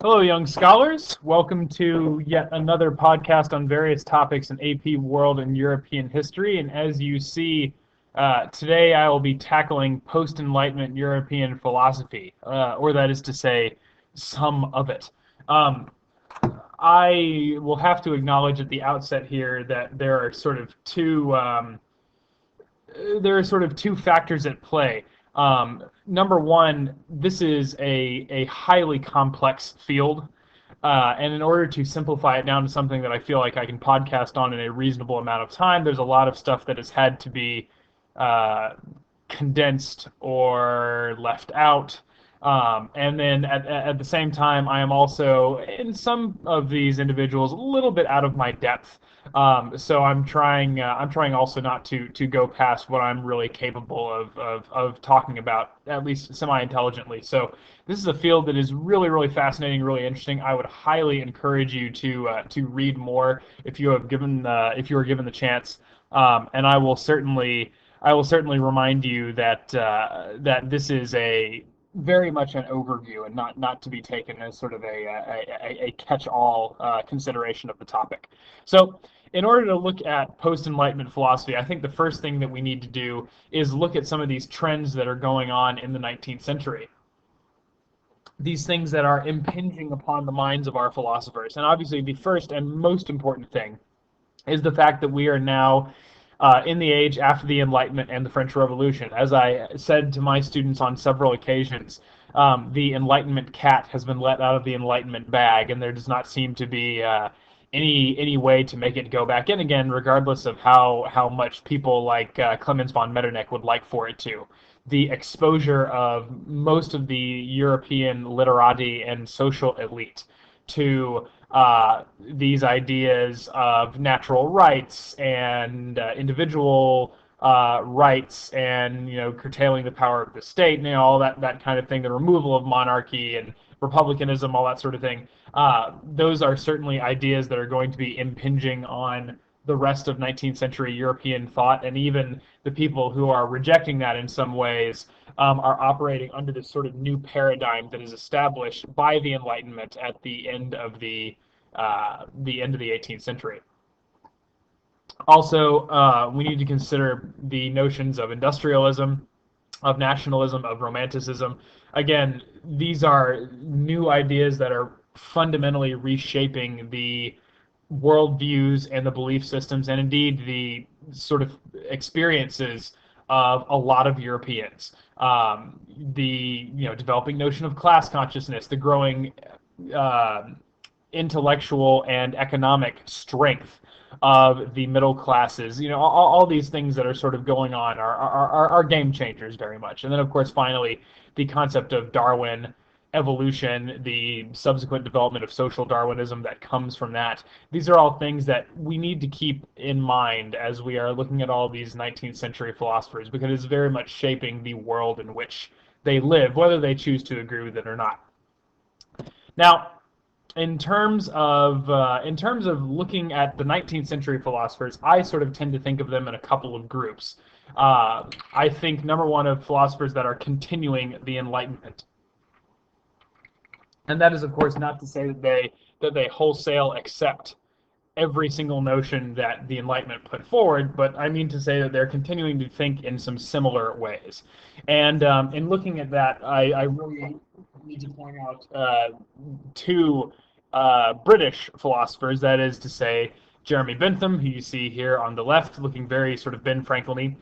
Hello, young scholars. Welcome to yet another podcast on various topics in AP World and European history. And as you see, today I will be tackling post-Enlightenment European philosophy, or that is to say, some of it. I will have to acknowledge at the outset here that there are sort of two factors at play. Number one, this is a highly complex field, and in order to simplify it down to something that I feel like I can podcast on in a reasonable amount of time, there's a lot of stuff that has had to be uh, condensed or left out. And then at the same time, I am also, in some of these individuals, a little bit out of my depth. So I'm trying also not to go past what I'm really capable of talking about, at least semi-intelligently. So this is a field that is really fascinating, really interesting. I would highly encourage you to read more if you have if you are given the chance. And I will certainly remind you that that this is a very much an overview and not to be taken as sort of a catch-all consideration of the topic. So in order to look at post-Enlightenment philosophy, I think the first thing that we need to do is look at some of these trends that are going on in the 19th century. These things that are impinging upon the minds of our philosophers. And obviously the first and most important thing is the fact that we are now in the age after the Enlightenment and the French Revolution. As I said to my students on several occasions, the Enlightenment cat has been let out of the Enlightenment bag, and there does not seem to be any way to make it go back in again, regardless of how much people like Clemens von Metternich would like for it to. The exposure of most of the European literati and social elite to these ideas of natural rights and individual rights, and curtailing the power of the state, all that kind of thing, the removal of monarchy and republicanism, all that sort of thing. Those are certainly ideas that are going to be impinging on the rest of 19th century European thought, and even the people who are rejecting that in some ways are operating under this sort of new paradigm that is established by the Enlightenment at the end of the 18th century. Also, we need to consider the notions of industrialism, of nationalism, of romanticism. Again, these are new ideas that are fundamentally reshaping the worldviews and the belief systems, and indeed the sort of experiences of a lot of Europeans. The developing notion of class consciousness, the growing intellectual and economic strength of the middle classes, all these things that are sort of going on are game changers very much. And then, of course, finally, the concept of Darwin, evolution, the subsequent development of social Darwinism that comes from that. These are all things that we need to keep in mind as we are looking at all these 19th century philosophers, because it's very much shaping the world in which they live, whether they choose to agree with it or not. Now, in terms of looking at the 19th century philosophers, I sort of tend to think of them in a couple of groups. I think, number one, of philosophers that are continuing the Enlightenment. And that is, of course, not to say that they wholesale accept every single notion that the Enlightenment put forward, but I mean to say that they're continuing to think in some similar ways. And in looking at that, I really need to point out two British philosophers, that is to say, Jeremy Bentham, who you see here on the left, looking very sort of Ben Franklin-y,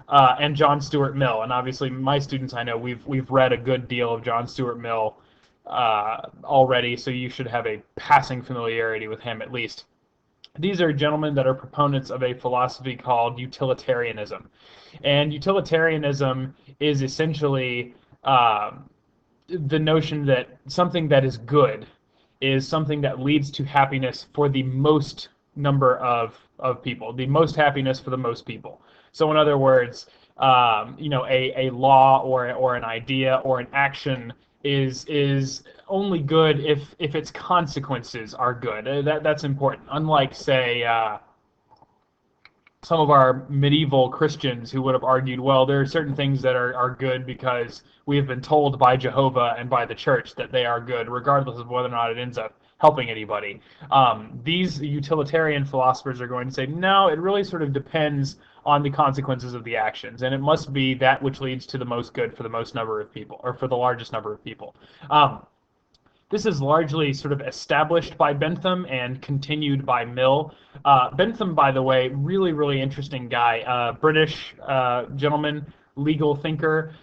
and John Stuart Mill. And obviously, my students, I know we've read a good deal of John Stuart Mill already, so you should have a passing familiarity with him at least. These are gentlemen that are proponents of a philosophy called utilitarianism. And utilitarianism is essentially the notion that something that is good is something that leads to happiness for the most number of people, the most happiness for the most people. So in other words, a law or an idea or an action is only good if its consequences are good. That's important. Unlike, say, some of our medieval Christians who would have argued, well, there are certain things that are good because we have been told by Jehovah and by the church that they are good, regardless of whether or not it ends up helping anybody. These utilitarian philosophers are going to say, no, it really sort of depends on the consequences of the actions, and it must be that which leads to the most good for the most number of people, or for the largest number of people. This is largely sort of established by Bentham and continued by Mill. Bentham, by the way, really, really interesting guy, British gentleman, legal thinker.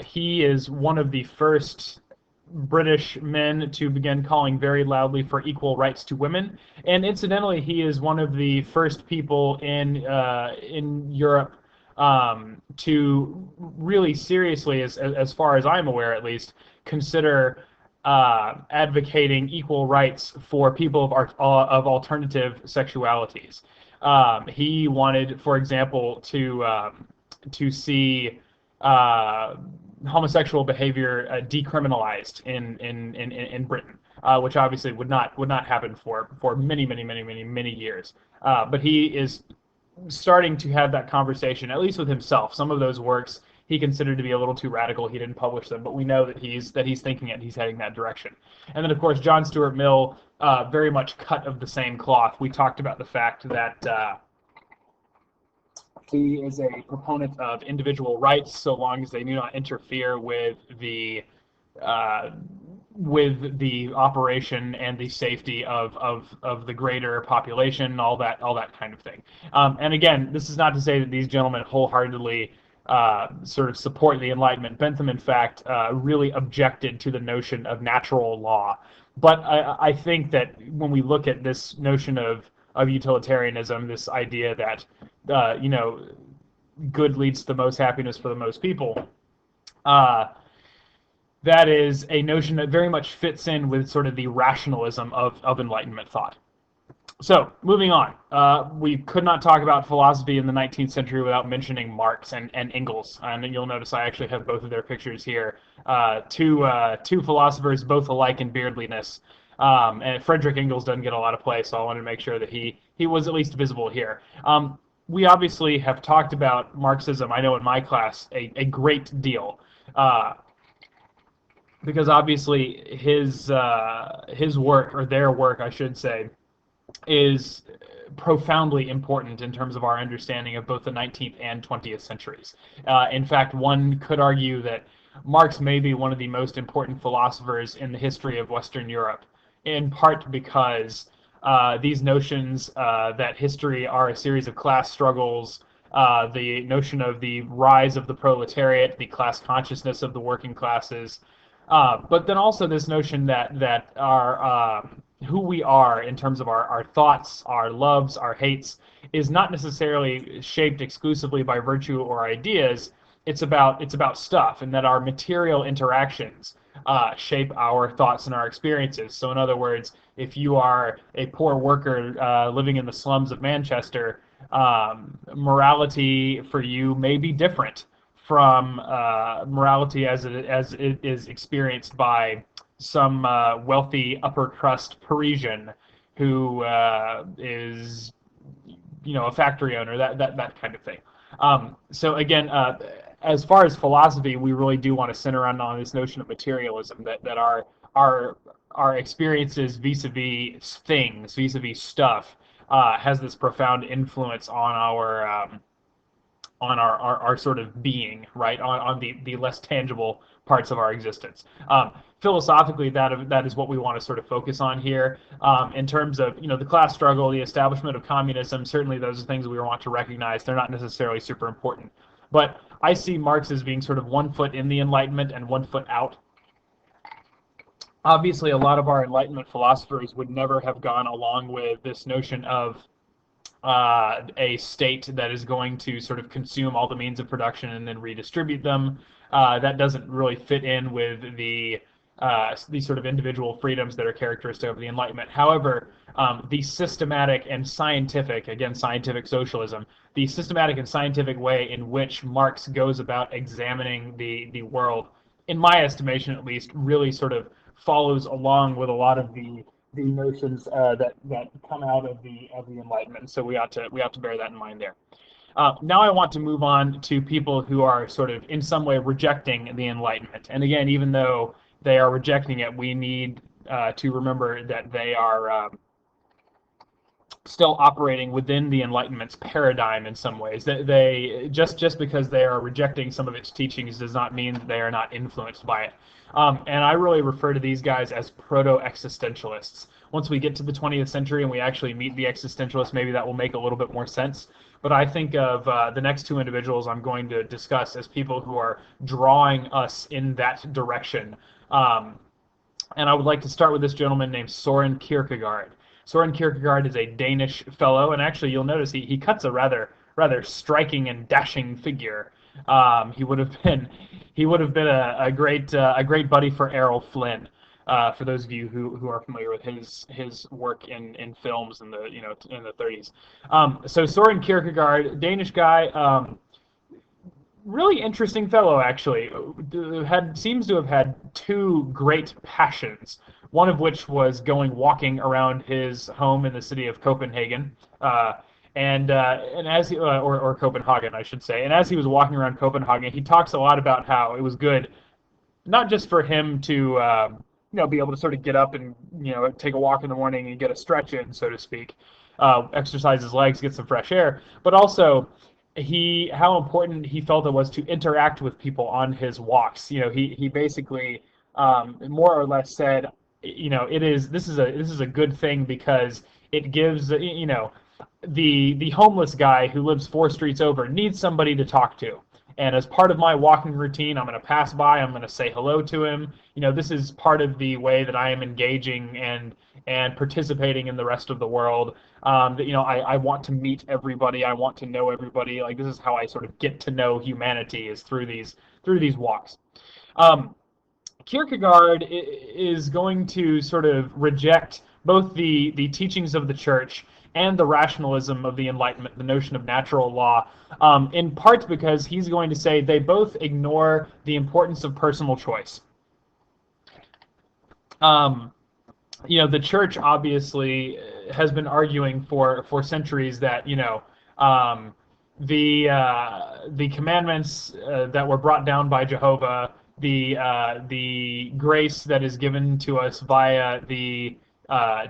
He is one of the first British men to begin calling very loudly for equal rights to women, and incidentally, he is one of the first people in Europe to really seriously, as far as I'm aware at least, consider advocating equal rights for people of alternative sexualities. He wanted, for example, to see homosexual behavior decriminalized in Britain, which obviously would not happen for many years. But he is starting to have that conversation, at least with himself. Some of those works he considered to be a little too radical. He didn't publish them, but we know that he's thinking it and he's heading that direction. And then, of course, John Stuart Mill, very much cut of the same cloth. We talked about the fact that he is a proponent of individual rights so long as they do not interfere with the operation and the safety of the greater population, all that kind of thing. And again, this is not to say that these gentlemen wholeheartedly sort of support the Enlightenment. Bentham, in fact, really objected to the notion of natural law. But I think that when we look at this notion of utilitarianism, this idea that good leads to the most happiness for the most people, that is a notion that very much fits in with sort of the rationalism of Enlightenment thought. So, moving on, we could not talk about philosophy in the 19th century without mentioning Marx and Engels. And you'll notice I actually have both of their pictures here. Two philosophers, both alike in beardliness. And Frederick Engels doesn't get a lot of play, so I wanted to make sure that he was at least visible here. We obviously have talked about Marxism, I know in my class, a great deal. Because obviously his work, or their work, I should say, is profoundly important in terms of our understanding of both the 19th and 20th centuries. In fact, one could argue that Marx may be one of the most important philosophers in the history of Western Europe, in part because these notions that history are a series of class struggles, the notion of the rise of the proletariat, the class consciousness of the working classes, but then also this notion that our who we are in terms of our thoughts, our loves, our hates, is not necessarily shaped exclusively by virtue or ideas. It's about stuff, and that our material interactions shape our thoughts and our experiences. So in other words, if you are a poor worker living in the slums of Manchester, morality for you may be different from morality as it is experienced by some wealthy upper crust Parisian who is, a factory owner, that kind of thing. So again, as far as philosophy, we really do want to center on this notion of materialism, that our experiences vis-a-vis things, vis-a-vis stuff, has this profound influence on our sort of being, right, on the less tangible parts of our existence. Philosophically, that is what we want to sort of focus on here. In terms of the class struggle, the establishment of communism, certainly those are things we want to recognize. They're not necessarily super important. But I see Marx as being sort of one foot in the Enlightenment and one foot out. Obviously, a lot of our Enlightenment philosophers would never have gone along with this notion of a state that is going to sort of consume all the means of production and then redistribute them. That doesn't really fit in with the sort of individual freedoms that are characteristic of the Enlightenment. However, the systematic and scientific, again, scientific socialism, the systematic and scientific way in which Marx goes about examining the world, in my estimation at least, really sort of follows along with a lot of the the notions that come out of the Enlightenment. So we ought to bear that in mind there. Now I want to move on to people who are sort of in some way rejecting the Enlightenment. And again, even though they are rejecting it, we need to remember that they are still operating within the Enlightenment's paradigm in some ways. They just because they are rejecting some of its teachings does not mean that they are not influenced by it. And I really refer to these guys as proto-existentialists. Once we get to the 20th century and we actually meet the existentialists, maybe that will make a little bit more sense. But I think of the next two individuals I'm going to discuss as people who are drawing us in that direction. And I would like to start with this gentleman named Soren Kierkegaard. Soren Kierkegaard is a Danish fellow, and actually you'll notice he cuts a rather striking and dashing figure. He would have been a great buddy for Errol Flynn. For those of you who are familiar with his work in films in the in the 30s. So Soren Kierkegaard, Danish guy. Really interesting fellow, actually. Seems to have had two great passions. One of which was going walking around his home in the city of Copenhagen, and as he, or Copenhagen, I should say. And as he was walking around Copenhagen, he talks a lot about how it was good, not just for him to be able to sort of get up and take a walk in the morning and get a stretch in, so to speak, exercise his legs, get some fresh air, but also how important he felt it was to interact with people on his walks. He basically more or less said, this is a good thing because it gives the homeless guy who lives 4 streets over needs somebody to talk to. And as part of my walking routine, I'm going to pass by, I'm going to say hello to him. This is part of the way that I am engaging and participating in the rest of the world. I want to meet everybody. I want to know everybody. Like, this is how I sort of get to know humanity, is through these walks. Kierkegaard is going to sort of reject both the teachings of the church and the rationalism of the Enlightenment, the notion of natural law, in part because he's going to say they both ignore the importance of personal choice. The church obviously has been arguing for centuries that the commandments that were brought down by Jehovah, the grace that is given to us via the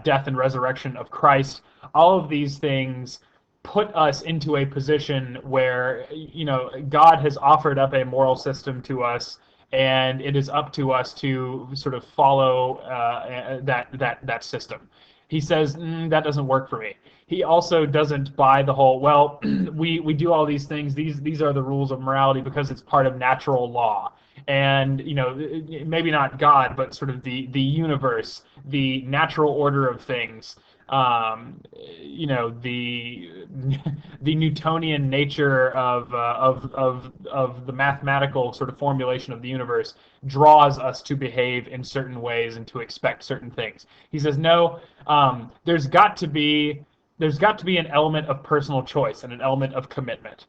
death and resurrection of Christ, all of these things put us into a position where God has offered up a moral system to us, and it is up to us to sort of follow that system. He says that doesn't work for me. He also doesn't buy the whole, well, we do all these things. These are the rules of morality because it's part of natural law. And maybe not God, but sort of the universe, the natural order of things. The Newtonian nature of the mathematical sort of formulation of the universe draws us to behave in certain ways and to expect certain things. He says, no, there's got to be an element of personal choice and an element of commitment.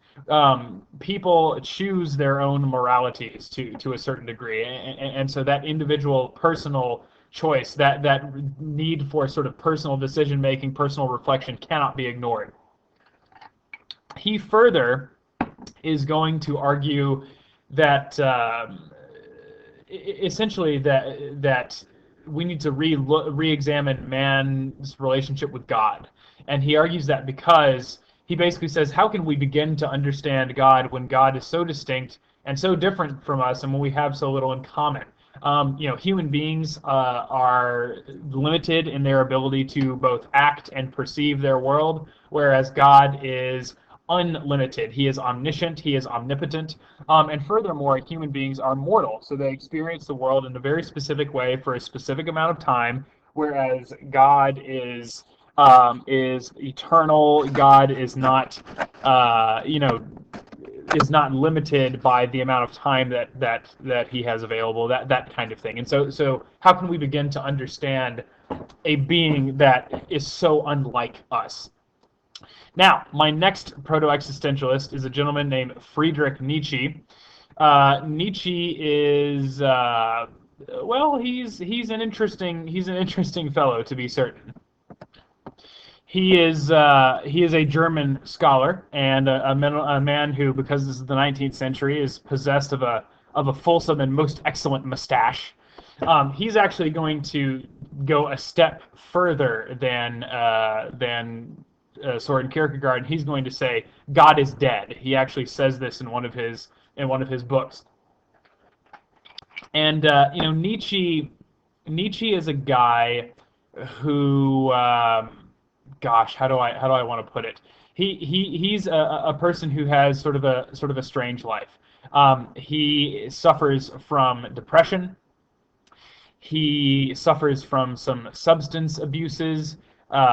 People choose their own moralities to a certain degree, and so that individual personal choice, that need for sort of personal decision making, personal reflection, cannot be ignored. He further is going to argue that essentially that we need to re-examine man's relationship with God. And he argues that because he basically says, how can we begin to understand God when God is so distinct and so different from us, and when we have so little in common? Human beings are limited in their ability to both act and perceive their world, whereas God is unlimited. He is omniscient, he is omnipotent, and furthermore, human beings are mortal, so they experience the world in a very specific way for a specific amount of time, whereas God is eternal. God is not, is not limited by the amount of time that he has available. That kind of thing. And so how can we begin to understand a being that is so unlike us? Now, my next proto-existentialist is a gentleman named Friedrich Nietzsche. Nietzsche is Well, he's an interesting fellow, to be certain. He is a German scholar and a man who, because this is the 19th century, is possessed of a fulsome and most excellent mustache. He's actually going to go a step further than Soren Kierkegaard. He's going to say God is dead. He actually says this in one of his books. And Nietzsche is a guy who, gosh, how do I want to put it? He's a person who has sort of a strange life. He suffers from depression. He suffers from some substance abuses.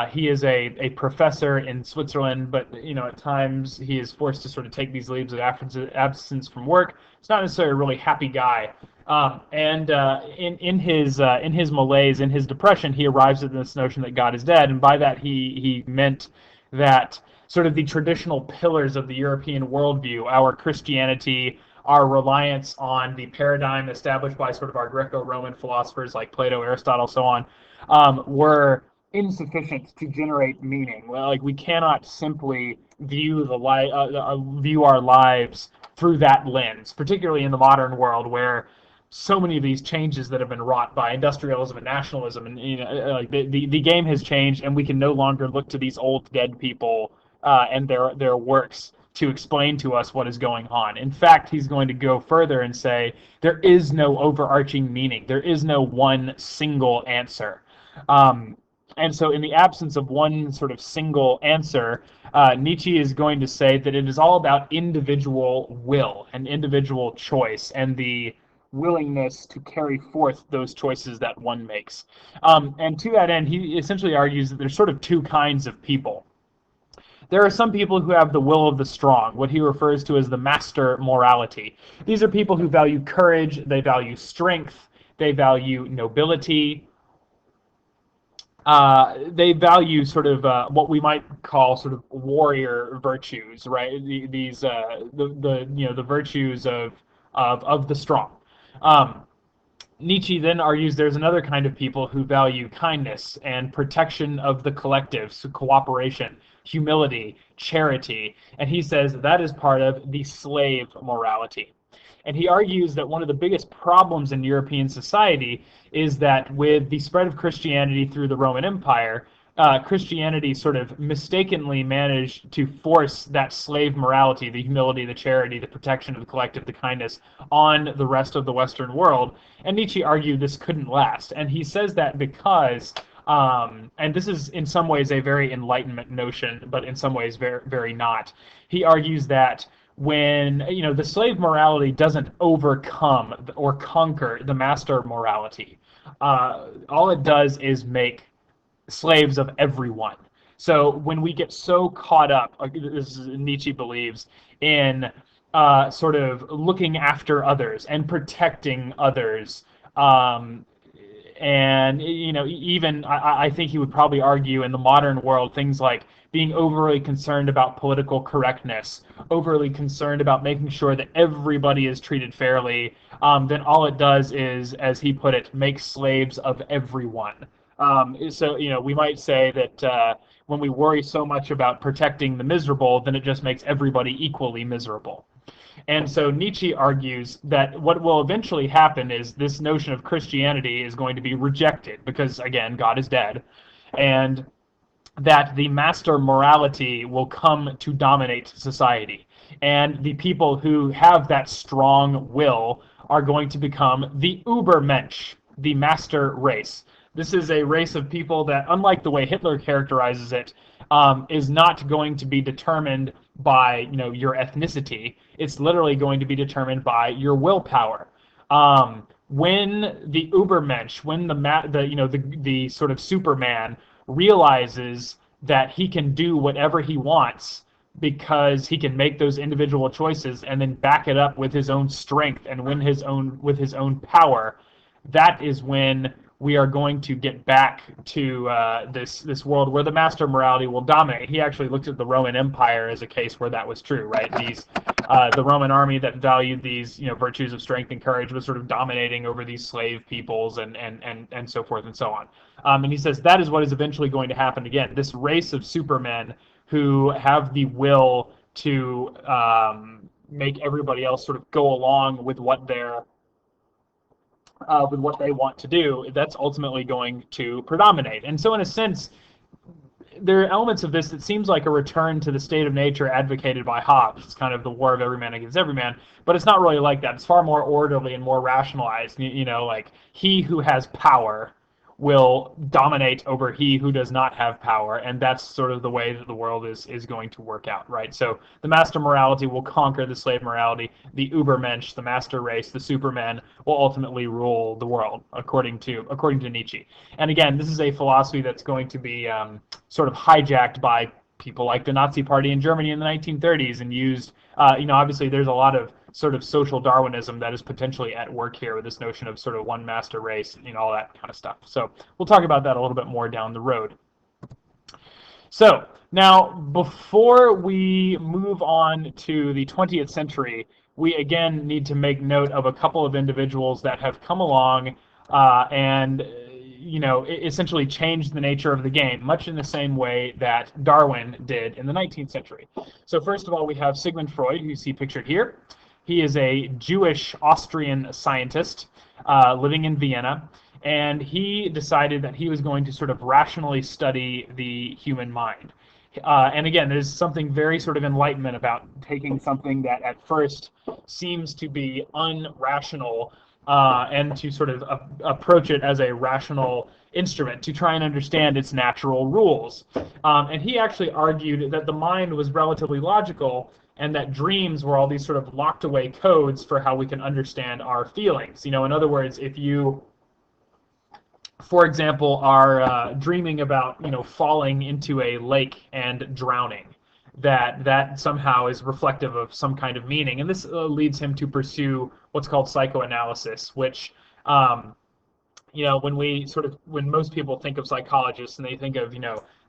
He is a professor in Switzerland, but at times he is forced to sort of take these leaves of absence from work. He's not necessarily a really happy guy. And in his malaise, in his depression, he arrives at this notion that God is dead, and by that he meant that sort of the traditional pillars of the European worldview, our Christianity, our reliance on the paradigm established by sort of our Greco-Roman philosophers like Plato, Aristotle, so on, were insufficient to generate meaning. Well, like we cannot simply view our lives through that lens, particularly in the modern world where so many of these changes that have been wrought by industrialism and nationalism, and like the game has changed, and we can no longer look to these old dead people and their works to explain to us what is going on. In fact, he's going to go further and say there is no overarching meaning. There is no one single answer. And so, in the absence of one sort of single answer, Nietzsche is going to say that it is all about individual will and individual choice and the willingness to carry forth those choices that one makes. And to that end, he essentially argues that there's sort of two kinds of people. There are some people who have the will of the strong, what he refers to as the master morality. These are people who value courage, they value strength, they value nobility, they value sort of what we might call sort of warrior virtues, right? The virtues of the strong. Nietzsche then argues there's another kind of people who value kindness and protection of the collective, so cooperation, humility, charity, and he says that is part of the slave morality. And he argues that one of the biggest problems in European society is that with the spread of Christianity through the Roman Empire, Christianity sort of mistakenly managed to force that slave morality, the humility, the charity, the protection of the collective, the kindness, on the rest of the Western world. And Nietzsche argued this couldn't last. And he says that because, and this is in some ways a very enlightenment notion, but in some ways very, very not. He argues that when the slave morality doesn't overcome or conquer the master morality, all it does is make slaves of everyone. So when we get so caught up, this is Nietzsche believes, in sort of looking after others and protecting others, and even I think he would probably argue in the modern world things like being overly concerned about political correctness, overly concerned about making sure that everybody is treated fairly, then all it does is, as he put it, make slaves of everyone. So we might say that when we worry so much about protecting the miserable, then it just makes everybody equally miserable. And so Nietzsche argues that what will eventually happen is this notion of Christianity is going to be rejected because, again, God is dead, and that the master morality will come to dominate society. And the people who have that strong will are going to become the Übermensch, the master race. This is a race of people that, unlike the way Hitler characterizes it, is not going to be determined by your ethnicity. It's literally going to be determined by your willpower. When the Übermensch, when the sort of Superman realizes that he can do whatever he wants because he can make those individual choices and then back it up with his own strength and with his own power, that is when we are going to get back to this world where the master morality will dominate. He actually looked at the Roman Empire as a case where that was true, right? The Roman army that valued these virtues of strength and courage was sort of dominating over these slave peoples and so forth and so on. And he says that is what is eventually going to happen again. This race of supermen who have the will to make everybody else sort of go along with what they want to do, that's ultimately going to predominate. And so in a sense, there are elements of this that seems like a return to the state of nature advocated by Hobbes. It's kind of the war of every man against every man, but it's not really like that. It's far more orderly and more rationalized. Like he who has power will dominate over he who does not have power, and that's sort of the way that the world is going to work out, right? So the master morality will conquer the slave morality. The Übermensch, the master race, the supermen will ultimately rule the world, according to Nietzsche. And again, this is a philosophy that's going to be sort of hijacked by people like the Nazi Party in Germany in the 1930s and used. Obviously, there's a lot of sort of social Darwinism that is potentially at work here with this notion of sort of one master race, all that kind of stuff. So we'll talk about that a little bit more down the road. So now, before we move on to the 20th century, we again need to make note of a couple of individuals that have come along and essentially changed the nature of the game, much in the same way that Darwin did in the 19th century. So first of all, we have Sigmund Freud, who you see pictured here. He is a Jewish Austrian scientist living in Vienna, and he decided that he was going to sort of rationally study the human mind. And again, there's something very sort of enlightenment about taking something that at first seems to be unrational and to sort of approach it as a rational instrument to try and understand its natural rules. And he actually argued that the mind was relatively logical, and that dreams were all these sort of locked away codes for how we can understand our feelings. In other words, if you, for example, are dreaming about falling into a lake and drowning, that somehow is reflective of some kind of meaning, and this leads him to pursue what's called psychoanalysis, which when most people think of psychologists and they think of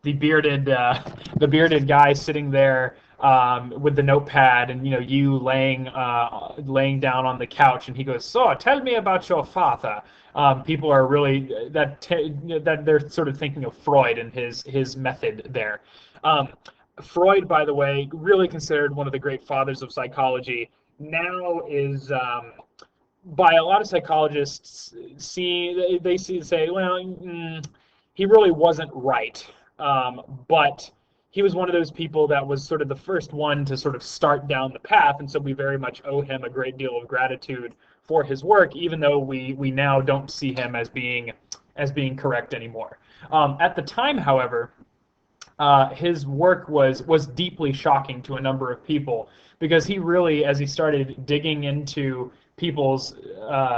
the bearded guy sitting there with the notepad, and you laying down on the couch, and he goes, "So, tell me about your father." People are really that they're sort of thinking of Freud and his method there. Freud, by the way, really considered one of the great fathers of psychology, now is by a lot of psychologists say, well, he really wasn't right, but he was one of those people that was sort of the first one to sort of start down the path, and so we very much owe him a great deal of gratitude for his work, even though we now don't see him as being correct anymore. At the time, however, his work was deeply shocking to a number of people, because he really, as he started digging into people's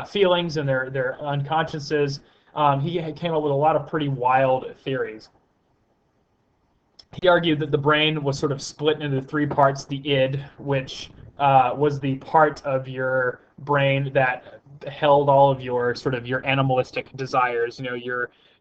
feelings and their unconsciouses, he came up with a lot of pretty wild theories. He argued that the brain was sort of split into three parts: the id, which was the part of your brain that held all of your sort of your animalistic desires,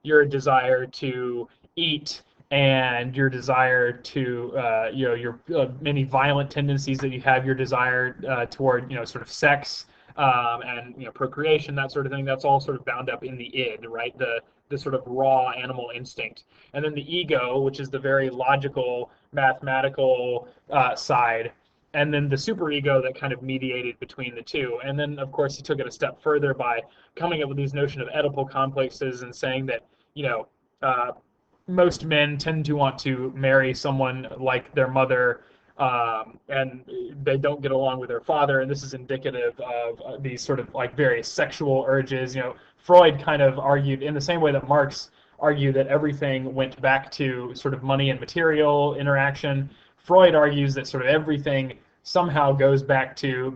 your desire to eat, and your desire to your many violent tendencies that you have, your desire toward sort of sex and procreation, that sort of thing. That's all sort of bound up in the id, right? The sort of raw animal instinct. And then the ego, which is the very logical, mathematical side, and then the superego that kind of mediated between the two. And then, of course, he took it a step further by coming up with these notion of Oedipal complexes and saying that most men tend to want to marry someone like their mother, and they don't get along with their father, and this is indicative of these sort of like various sexual urges. Freud kind of argued in the same way that Marx argued that everything went back to sort of money and material interaction. Freud argues that sort of everything somehow goes back to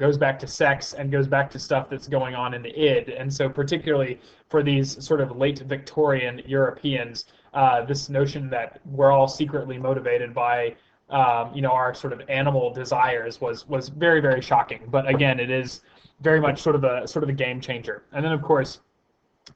sex and goes back to stuff that's going on in the id. And so particularly for these sort of late Victorian Europeans, this notion that we're all secretly motivated by our sort of animal desires was very, very shocking. But again, it is very much sort of a game changer. And then, of course,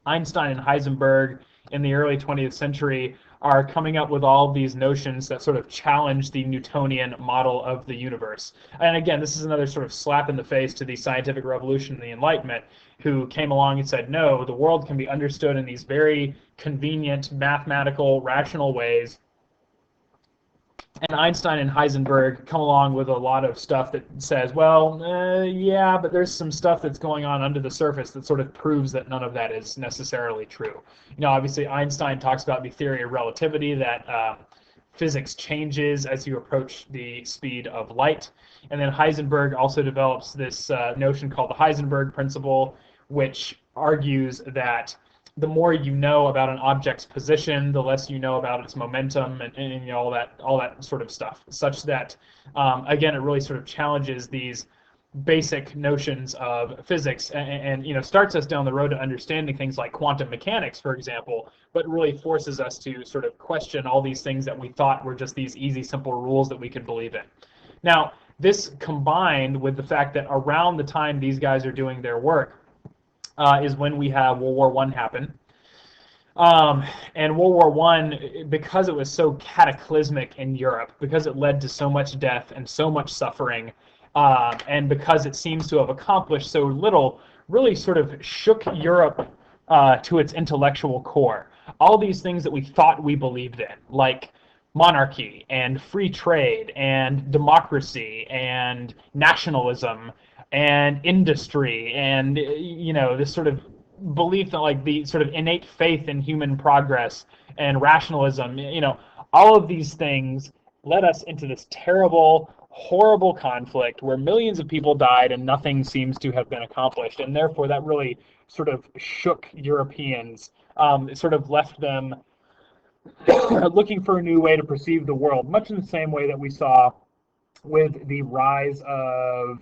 Einstein and Heisenberg in the early 20th century are coming up with all these notions that sort of challenge the Newtonian model of the universe. And again, this is another sort of slap in the face to the scientific revolution and the Enlightenment, who came along and said, no, the world can be understood in these very convenient, mathematical, rational ways. And Einstein and Heisenberg come along with a lot of stuff that says, well, yeah, but there's some stuff that's going on under the surface that sort of proves that none of that is necessarily true. Obviously, Einstein talks about the theory of relativity, that physics changes as you approach the speed of light. And then Heisenberg also develops this notion called the Heisenberg principle, which argues that the more you know about an object's position, the less you know about its momentum, and all that sort of stuff. Such that, again, it really sort of challenges these basic notions of physics, and starts us down the road to understanding things like quantum mechanics, for example, but really forces us to sort of question all these things that we thought were just these easy, simple rules that we could believe in. Now, this combined with the fact that around the time these guys are doing their work, is when we have World War I happen. And World War I, because it was so cataclysmic in Europe, because it led to so much death and so much suffering, and because it seems to have accomplished so little, really sort of shook Europe to its intellectual core. All these things that we thought we believed in, like monarchy and free trade and democracy and nationalism and industry and this sort of belief that, like, the sort of innate faith in human progress and rationalism, all of these things led us into this terrible, horrible conflict where millions of people died and nothing seems to have been accomplished, and therefore that really sort of shook Europeans. It sort of left them looking for a new way to perceive the world, much in the same way that we saw with the rise of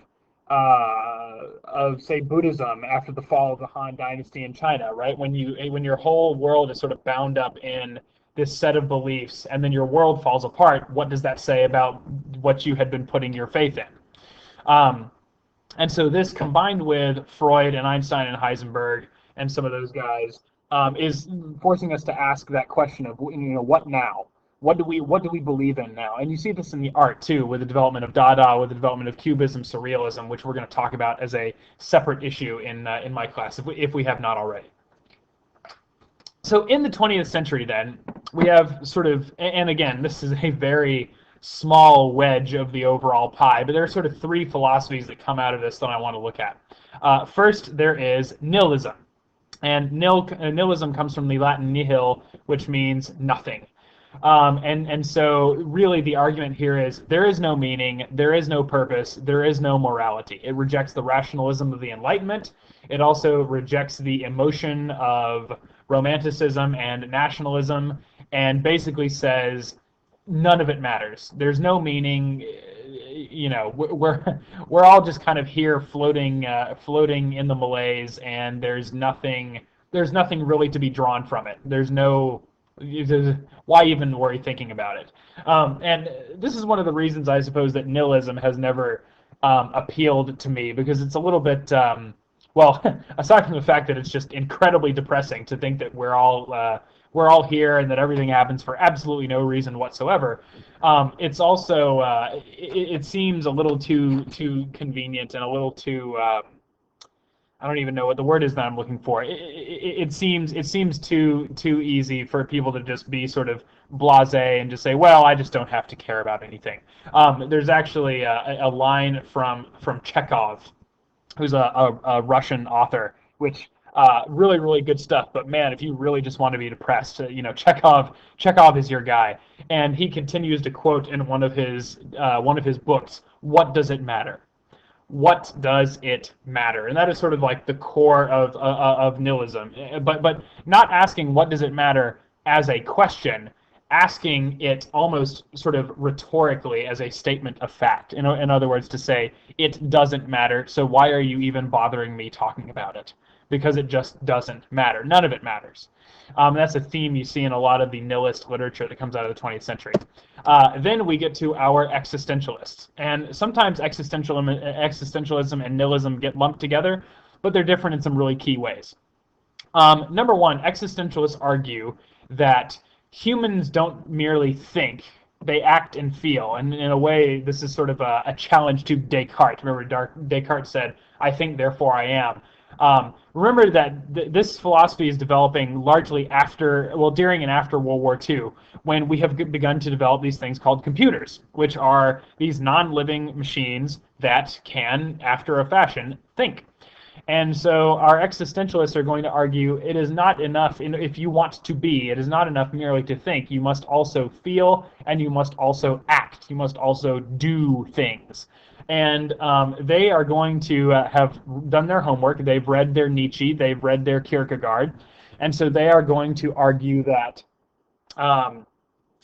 say Buddhism after the fall of the Han Dynasty in China, right? When your whole world is sort of bound up in this set of beliefs, and then your world falls apart, what does that say about what you had been putting your faith in? And so this, combined with Freud and Einstein and Heisenberg and some of those guys, is forcing us to ask that question of, what now? What do we believe in now? And you see this in the art too, with the development of Dada, with the development of Cubism, Surrealism, which we're going to talk about as a separate issue in my class, if we have not already. So in the 20th century, then, we have sort of, and again, this is a very small wedge of the overall pie, but there are sort of three philosophies that come out of this that I want to look at. First, there is nihilism. And nihilism comes from the Latin nihil, which means nothing. And so really the argument here is there is no meaning, there is no purpose, there is no morality. It rejects the rationalism of the Enlightenment. It also rejects the emotion of romanticism and nationalism, and basically says none of it matters. There's no meaning. We're all just kind of here floating in the malaise, and there's nothing really to be drawn from it. Why even worry thinking about it? And this is one of the reasons, I suppose, that nihilism has never appealed to me, because it's a little bit, aside from the fact that it's just incredibly depressing to think that we're all here and that everything happens for absolutely no reason whatsoever. It's also it seems a little too convenient and a little too I don't even know what the word is that I'm looking for. It seems too easy for people to just be sort of blasé and just say, well, I just don't have to care about anything. There's actually a line from Chekhov, who's a Russian author, which really, really good stuff. But man, if you really just want to be depressed, Chekhov is your guy. And he continues to quote in one of his books, "What does it matter? What does it matter?" And that is sort of like the core of nihilism. But not asking what does it matter as a question, asking it almost sort of rhetorically as a statement of fact. In other words, to say, it doesn't matter, so why are you even bothering me talking about it? Because it just doesn't matter. None of it matters. That's a theme you see in a lot of the nihilist literature that comes out of the 20th century. Then we get to our existentialists. And sometimes existentialism and nihilism get lumped together, but they're different in some really key ways. Number one, existentialists argue that humans don't merely think, they act and feel. And in a way, this is sort of a challenge to Descartes. Remember, Descartes said, I think, therefore I am. Remember that this philosophy is developing largely during and after World War II, when we have begun to develop these things called computers, which are these non-living machines that can, after a fashion, think. And so our existentialists are going to argue it is not enough, if you want to be, it is not enough merely to think. You must also feel, and you must also act. You must also do things. And they are going to have done their homework. They've read their Nietzsche, they've read their Kierkegaard, and so they are going to argue that um,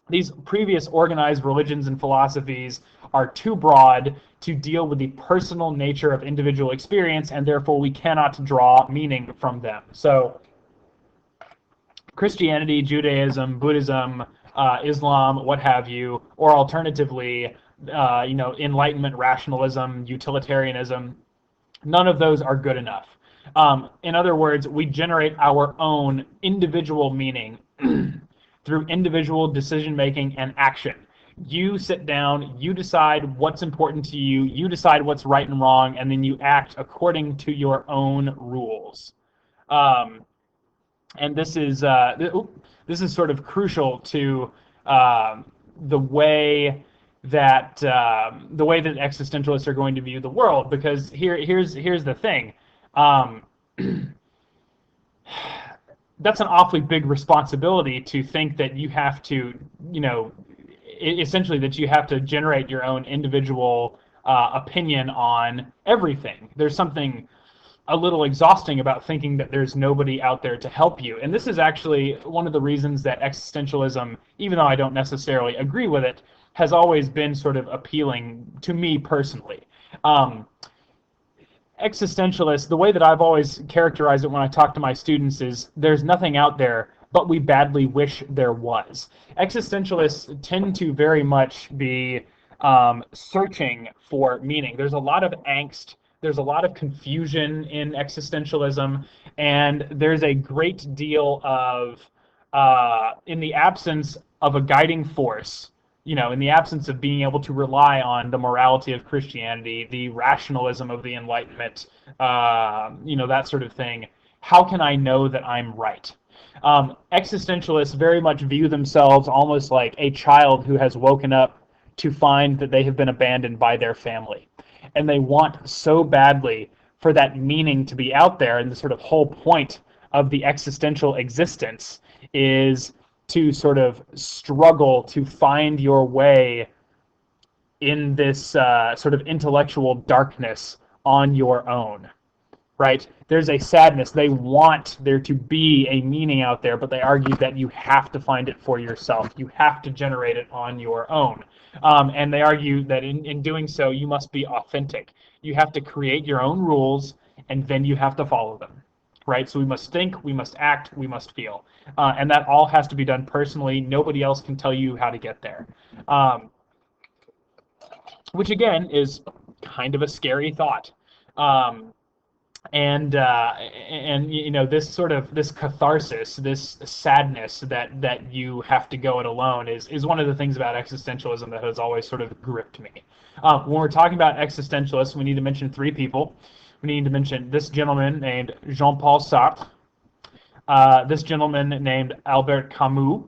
these previous organized religions and philosophies are too broad to deal with the personal nature of individual experience, and therefore we cannot draw meaning from them. So Christianity, Judaism, Buddhism, Islam, what have you, or alternatively, enlightenment, rationalism, utilitarianism, none of those are good enough. In other words, we generate our own individual meaning through individual decision making and action. You sit down, you decide what's important to you, you decide what's right and wrong, and then you act according to your own rules. Um, and this is sort of crucial to the way the way that existentialists are going to view the world, because here's the thing. Um, that's an awfully big responsibility to think that you have to, essentially that you have to generate your own individual opinion on everything. There's something a little exhausting about thinking that there's nobody out there to help you. And this is actually one of the reasons that existentialism, even though I don't necessarily agree with it, has always been sort of appealing to me personally. Existentialists, the way that I've always characterized it when I talk to my students is there's nothing out there, but we badly wish there was. Existentialists tend to very much be searching for meaning. There's a lot of angst, there's a lot of confusion in existentialism, and there's a great deal of, in the absence of a guiding force, in the absence of being able to rely on the morality of Christianity, the rationalism of the Enlightenment, that sort of thing, how can I know that I'm right? Existentialists very much view themselves almost like a child who has woken up to find that they have been abandoned by their family. And they want so badly for that meaning to be out there, and the sort of whole point of the existential existence is to sort of struggle to find your way in this sort of intellectual darkness on your own, right? There's a sadness. They want there to be a meaning out there, but they argue that you have to find it for yourself. You have to generate it on your own. And they argue that in doing so, you must be authentic. You have to create your own rules, and then you have to follow them. Right? So we must think, we must act, we must feel. And that all has to be done personally. Nobody else can tell you how to get there. Which, again, is kind of a scary thought. And this catharsis, this sadness that you have to go it alone is one of the things about existentialism that has always sort of gripped me. When we're talking about existentialists, we need to mention three people. We need to mention this gentleman named Jean-Paul Sartre, this gentleman named Albert Camus,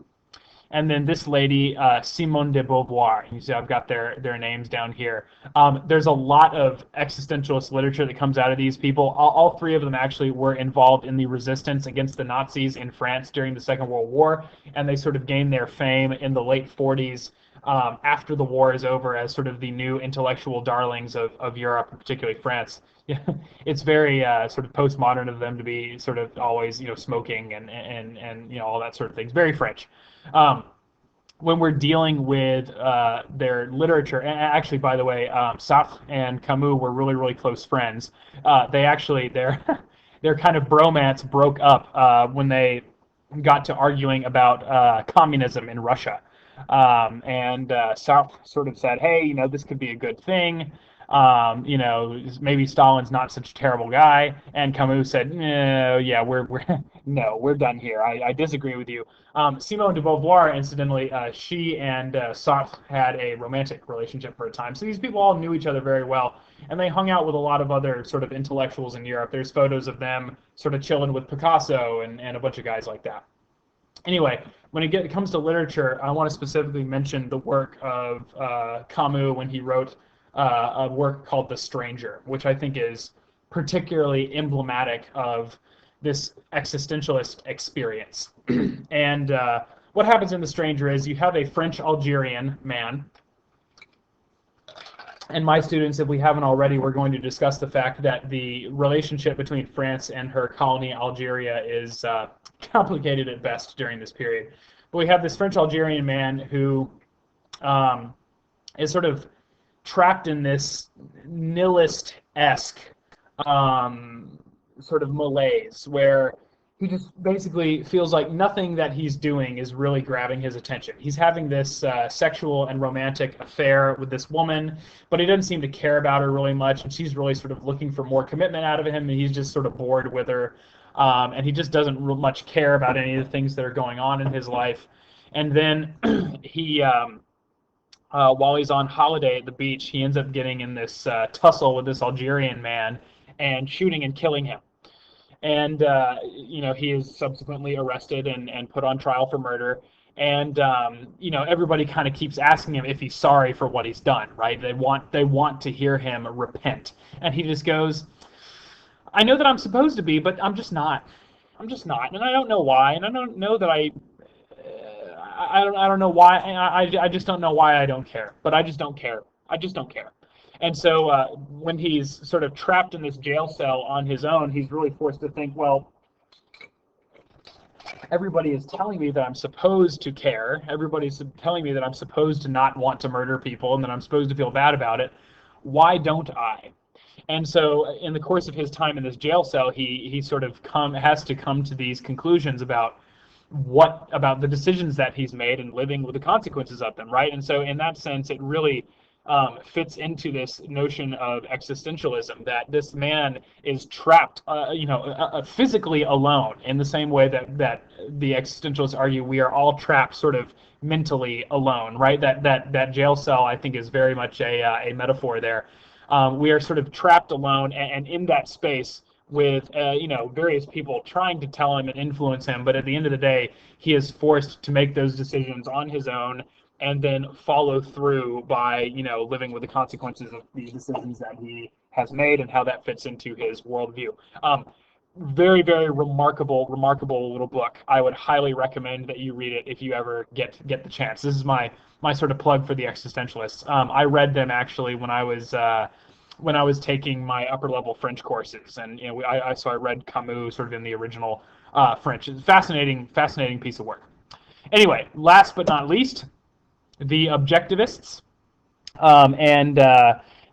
and then this lady, Simone de Beauvoir. You see I've got their names down here. There's a lot of existentialist literature that comes out of these people. All three of them actually were involved in the resistance against the Nazis in France during the Second World War, and they sort of gained their fame in the late 40s. After the war is over, as sort of the new intellectual darlings of Europe, particularly France. It's very sort of postmodern of them to be sort of always smoking and all that sort of things. Very French. When we're dealing with their literature, and actually, by the way, Sartre and Camus were really, really close friends. Their kind of bromance broke up when they got to arguing about communism in Russia. And Sartre sort of said, hey, this could be a good thing. Maybe Stalin's not such a terrible guy. And Camus said, no, yeah, we're No, we're done here. I disagree with you. Simone de Beauvoir, incidentally, she and Sartre had a romantic relationship for a time. So these people all knew each other very well, and they hung out with a lot of other sort of intellectuals in Europe. There's photos of them sort of chilling with Picasso and a bunch of guys like that. Anyway, when it comes to literature, I want to specifically mention the work of Camus when he wrote a work called The Stranger, which I think is particularly emblematic of this existentialist experience. And what happens in The Stranger is you have a French Algerian man, and my students, if we haven't already, we're going to discuss the fact that the relationship between France and her colony Algeria is complicated at best during this period. But we have this French Algerian man who um, is sort of trapped in this nihilist-esque um, sort of malaise where he just basically feels like nothing that he's doing is really grabbing his attention. He's having this sexual and romantic affair with this woman, but he doesn't seem to care about her really much, and she's really sort of looking for more commitment out of him, and he's just sort of bored with her, and he just doesn't much care about any of the things that are going on in his life. And then while he's on holiday at the beach, he ends up getting in this tussle with this Algerian man and shooting and killing him. And he is subsequently arrested and put on trial for murder. And everybody kind of keeps asking him if he's sorry for what he's done, right? They want to hear him repent, and he just goes, "I know that I'm supposed to be, but I'm just not. I'm just not, and I don't know why, and I don't know that I don't know why. I just don't know why I don't care. But I just don't care. I just don't care." And so when he's sort of trapped in this jail cell on his own, he's really forced to think, well, everybody is telling me that I'm supposed to care. Everybody's telling me that I'm supposed to not want to murder people and that I'm supposed to feel bad about it. Why don't I? And so in the course of his time in this jail cell, he sort of has to come to these conclusions about the decisions that he's made and living with the consequences of them, right? And so in that sense, it really fits into this notion of existentialism, that this man is trapped, physically alone, in the same way that the existentialists argue we are all trapped sort of mentally alone, right? That jail cell, I think, is very much a metaphor there. We are sort of trapped alone, and in that space with various people trying to tell him and influence him, but at the end of the day, he is forced to make those decisions on his own and then follow through by living with the consequences of these decisions that he has made and how that fits into his worldview. Very, very remarkable little book. I would highly recommend that you read it if you ever get the chance. This is my sort of plug for the existentialists. I read them actually when I was taking my upper level French courses, and I read Camus sort of in the original French. It's a fascinating piece of work. Anyway, last but not least, the objectivists, and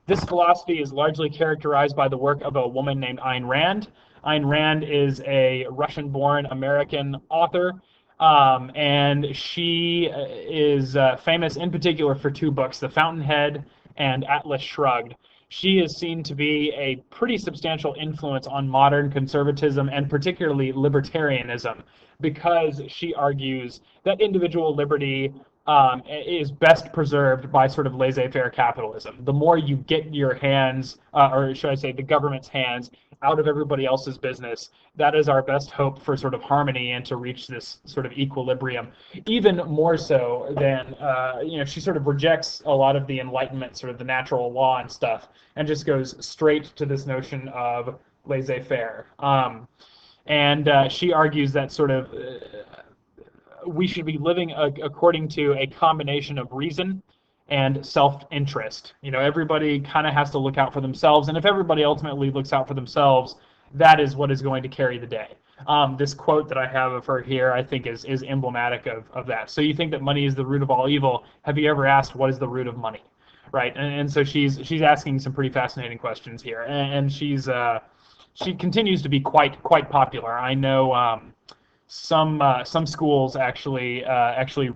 this philosophy is largely characterized by the work of a woman named Ayn Rand. Ayn Rand is a Russian-born American author, and she is famous in particular for two books, The Fountainhead and Atlas Shrugged. She is seen to be a pretty substantial influence on modern conservatism and particularly libertarianism, because she argues that individual liberty is best preserved by sort of laissez-faire capitalism. The more you get your hands, or should I say the government's hands, out of everybody else's business, that is our best hope for sort of harmony and to reach this sort of equilibrium. Even more so than, she sort of rejects a lot of the enlightenment, sort of the natural law and stuff, and just goes straight to this notion of laissez-faire. And she argues that sort of we should be living according to a combination of reason and self-interest. Everybody kind of has to look out for themselves, and if everybody ultimately looks out for themselves, that is what is going to carry the day. This quote that I have of her here, I think, is emblematic of that. So you think that money is the root of all evil. Have you ever asked what is the root of money? Right, and so she's asking some pretty fascinating questions here, and she continues to be quite popular. I know some schools actually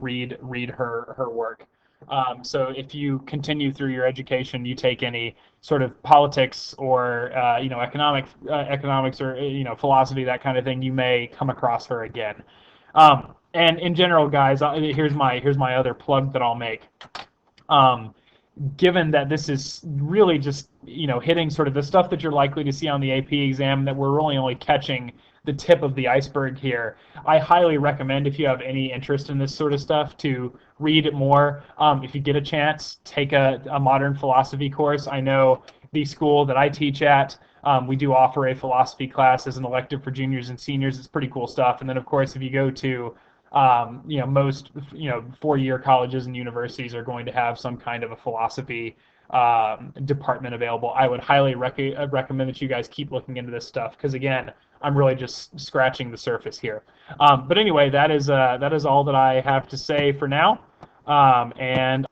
read her work. So if you continue through your education, you take any sort of politics or economics or philosophy, that kind of thing, you may come across her again. And in general, guys, here's my other plug that I'll make. Um, Given that this is really just hitting sort of the stuff that you're likely to see on the AP exam, that we're really only catching the tip of the iceberg here, I highly recommend, if you have any interest in this sort of stuff, to read more. If you get a chance, take a modern philosophy course. I know the school that I teach at, we do offer a philosophy class as an elective for juniors and seniors. It's pretty cool stuff. And then, of course, if you go to most four-year colleges and universities are going to have some kind of a philosophy department available. I would highly recommend that you guys keep looking into this stuff, because again, I'm really just scratching the surface here. But anyway, that is all that I have to say for now, and